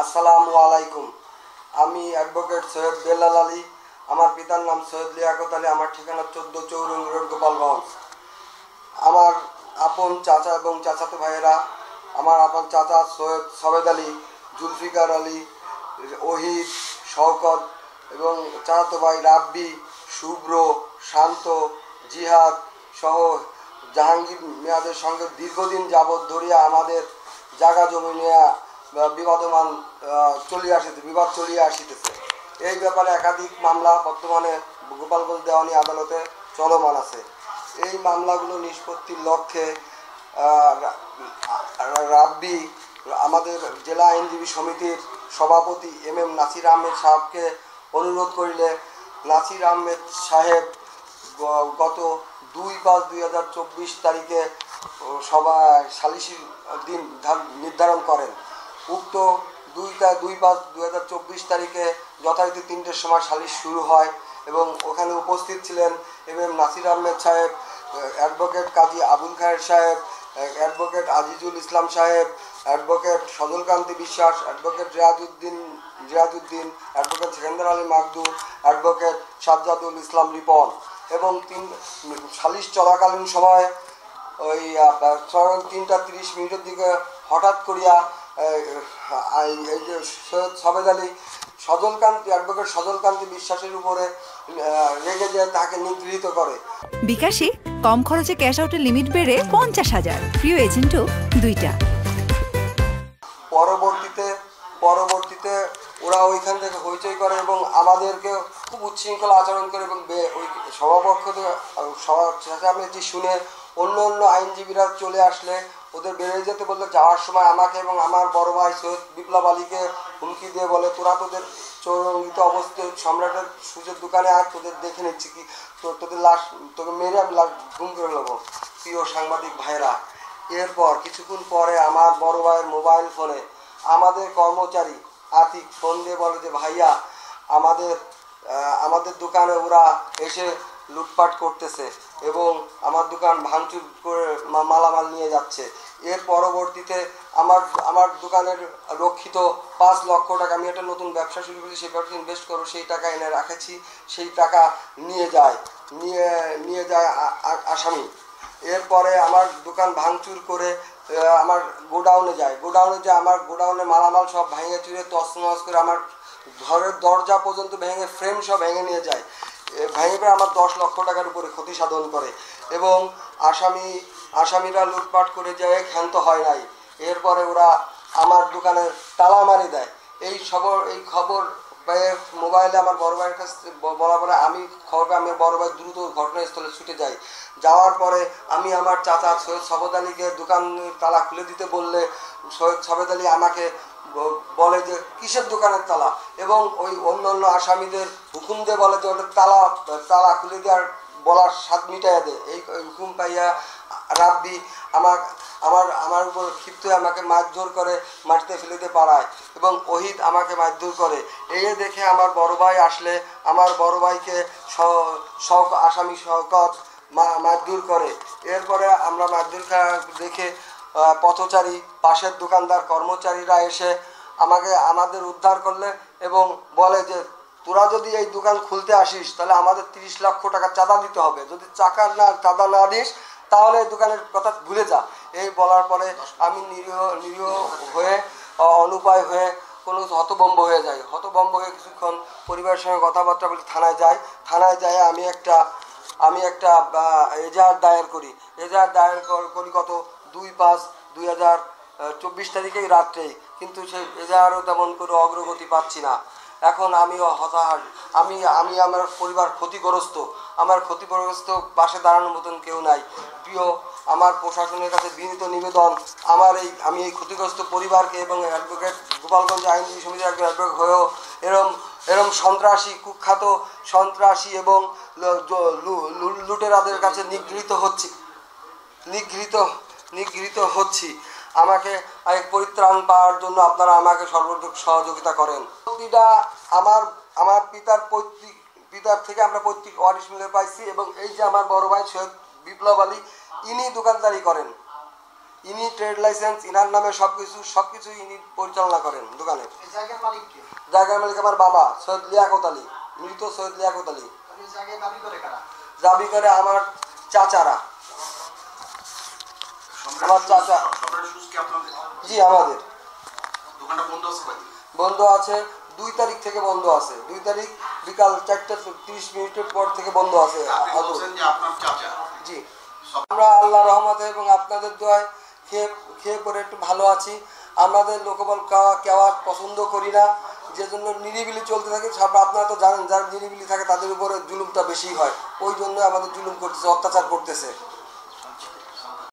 আসসালামু আলাইকুম। আমি অ্যাডভোকেট সৈয়দ বেলাল আলী। আমার পিতার নাম সৈয়দ লিয়াকত আলী। আমার ঠিকানা 14 চৌরঙ্গি রোড, গোপালগঞ্জ। আমার আপন চাচা এবং চাচাতো ভাইয়েরা, আমার আপন চাচা সৈয়দ সবেদ আলী, জুলফিকার আলী, ওহিদ, শওকত এবং চাচাতো ভাই রাব্বি, শুভ্র, শান্ত, জিহাদ সহ জাহাঙ্গীর মিয়াদের সঙ্গে দীর্ঘদিন যাবৎ ধরিয়া আমাদের জায়গা জমি নিয়ে বিবাদ চলিয়ে আসিতেছে। এই ব্যাপারে একাধিক মামলা বর্তমানে গোপালগঞ্জ দেওয়ানি আদালতে চলমান আছে। এই মামলাগুলো নিষ্পত্তির লক্ষ্যে রাব্বি আমাদের জেলা আইনজীবী সমিতির সভাপতি এম নাসির আহমেদ সাহেবকে অনুরোধ করিলে নাসির আহমেদ সাহেব গত 2/5/2024 তারিখে সালিসি দিন নির্ধারণ করেন। উক্ত 2/5/2024 তারিখে যথারীতি 3টের সময় সালিস শুরু হয় এবং ওখানে উপস্থিত ছিলেন এম নাসির আহমেদ সাহেব, অ্যাডভোকেট কাজী আবুল খায়ের সাহেব, অ্যাডভোকেট আজিজুল ইসলাম সাহেব, advocate Sajalkanti Biswas, advocate Riazuddin, advocate Sekendar Ali Makdu, advocate Sajjadul Islam Ripon. এবং সালিস চলাকালীন সময় ওই 3:30 দিকে হঠাৎ করিয়া এই যে সৈয়দ সবেদ আলী অ্যাডভোকেট সজলকান্তি বিশ্বাসের উপরে রেগে যায়, তাকে নিগৃহীত করে। বিকাশে কম খরচে ক্যাশ আউটের লিমিট বেড়ে 50,000, প্রিয় এজেন্টও 2টা। পরবর্তীতে ওরা ওইখান থেকে হইচই করে এবং আমাদেরকে খুব উচ্ছৃঙ্খল আচরণ করে এবং ওই সভাপক্ষ থেকে শুনে অন্য আইনজীবীরা চলে আসলে ওদের বেরিয়ে যেতে বললে, যাওয়ার সময় আমাকে এবং আমার বড় ভাই সৈয়দ বিপ্লব আলীকে হুমকি দিয়ে বলে, তোরা তোদের চৌরঙ্গিতে অবস্থিত সম্রাটের সুজের দোকানে আর তোদের দেখে নিচ্ছি কি তোদের লাশ, তোকে মেরে আমি লাশ গুম করে নেবো। প্রিয় সাংবাদিক ভাইরা, এরপর কিছুক্ষণ পরে আমার বড় ভাইয়ের মোবাইল ফোনে আমাদের কর্মচারী আতিক ফোন দিয়ে বলে যে, ভাইয়া আমাদের দোকানে ওরা এসে লুটপাট করতেছে এবং আমার দোকান ভাঙচুর করে মালামাল নিয়ে যাচ্ছে। এর পরবর্তীতে আমার দোকানের রক্ষিত 5 লক্ষ টাকা, আমি একটা নতুন ব্যবসা শুরু করেছি, সেই ব্যবসা ইনভেস্ট করো, সেই টাকা এনে রাখেছি, সেই টাকা নিয়ে যায় আসামি। এরপরে আমার দোকান ভাঙচুর করে আমার গোডাউনে যায়। আমার গোডাউনে মালামাল সব ভেঙে চুরে তছনছ করে আমার ঘরের দরজা পর্যন্ত ভেঙে, ফ্রেম সব ভেঙে নিয়ে যায়। ভেঙে করে আমার 10 লক্ষ টাকার উপরে ক্ষতি সাধন করে এবং আসামিরা লুটপাট করে যায়, ক্ষান্ত হয় নাই। এরপরে ওরা আমার দোকানে তালা মারি দেয়। এই খবর মোবাইলে আমার বড় ভাইয়ের কাছে বলা পরে আমি বড় ভাই দ্রুত ঘটনাস্থলে ছুটে যাই। যাওয়ার পরে আমি আমার চাচা সৈয়দ সবেদ আলীকে দোকান তালা খুলে দিতে বললে সৈয়দ সবেদ আলী আমাকে বলে যে কিসের দোকানের তালা, এবং ওই অন্যান্য আসামিদের হুকুম দিয়ে বলে যে ওদের তালা খুলে দেওয়ার বলার স্বাদ মিটাইয়া দেয়। এই হুকুম পাইয়া রাব্বি আমার উপর ক্ষিপ্ত হয়ে আমাকে মারধর করে মাটিতে ফেলে দিয়ে পাড়ায় এবং ওহিদ আমাকে মারধর করে। এই দেখে আমার বড় ভাই আসলে আমার বড় ভাইকে আসামি শওকত মারধর করে। এরপরে আমরা মারধর দেখে পথচারী, পাশের দোকানদার, কর্মচারীরা এসে আমাদের উদ্ধার করলে এবং বলে যে, তোরা যদি এই দোকান খুলতে আসিস তাহলে আমাদের 30 লক্ষ টাকা চাঁদা দিতে হবে, যদি চাঁদা না দিস তাহলে এই দোকানের কথা ভুলে যা। এই বলার পরে আমি নিরীহ হয়ে অনুপায় হয়ে কোনো হতভম্ব হয়ে যাই। হতভম্ব হয়ে কিছুক্ষণ পরিবারের সঙ্গে কথাবার্তা বলে থানায় যায় আমি একটা এজাহার দায়ের করি। গত 2/5/2024 তারিখেই রাত্রেই, কিন্তু সেই এজাহারও তেমন কোনো অগ্রগতি পাচ্ছি না। এখন আমিও হতাশ, আমি আমার পরিবার ক্ষতিগ্রস্ত। আমার ক্ষতিগ্রস্ত পাশে দাঁড়ানোর মতন কেউ নাই। প্রিয় আমার প্রশাসনের কাছে বিনীত নিবেদন, আমি এই ক্ষতিগ্রস্ত পরিবারকে এবং অ্যাডভোকেট গোপালগঞ্জ আইনজীবী সমিতির একজন অ্যাডভোকেট হয়েও এরম সন্ত্রাসী, কুখ্যাত সন্ত্রাসী এবং লুটেরাদের কাছে নিগৃহীত হচ্ছি। আমাকে এক পরিত্রাণ পাওয়ার জন্য আপনারা আমাকে সর্বাত্মক সহযোগিতা করেন। আমার পিতার থেকে আমরা পৈতৃক ওয়ারিশ মিলে পাইছি এবং এই যে আমার বড় ভাই সৈয়দ বিপ্লব আলী, ইনি দোকানদারি করেন। ইনি ট্রেড লাইসেন্স, ইনার নামে সবকিছু ইনি পরিচালনা করেন দোকানের। এই জায়গার মালিক কে? জায়গার মালিক আমার বাবা সৈয়দ লিয়াকত আলী, মৃত সৈয়দ লিয়াকত আলী। এই জায়গায় দাবি করে কারা? দাবি করে আমার চাচারা, আমার চাচা। জি আমাদের বন্ধ আছে 2 তারিখ থেকে বন্ধ আছে, 2 তারিখ বিকাল 4:30 পর থেকে বন্ধ আছে। জি আমরা আল্লাহ রহমতে এবং আপনাদের দোয়ায় খেয়ে পরে একটু ভালো আছি। আমাদের লোকবল কেওয়া পছন্দ করি না, যে জন্য নিরিবিলি চলতে থাকে। সব আপনারা তো জানেন, যারা নিরিবিলি থাকে তাদের উপরে জুলুমটা বেশি হয়, ওই জন্য আমাদের জুলুম করতেছে, অত্যাচার করতেছে।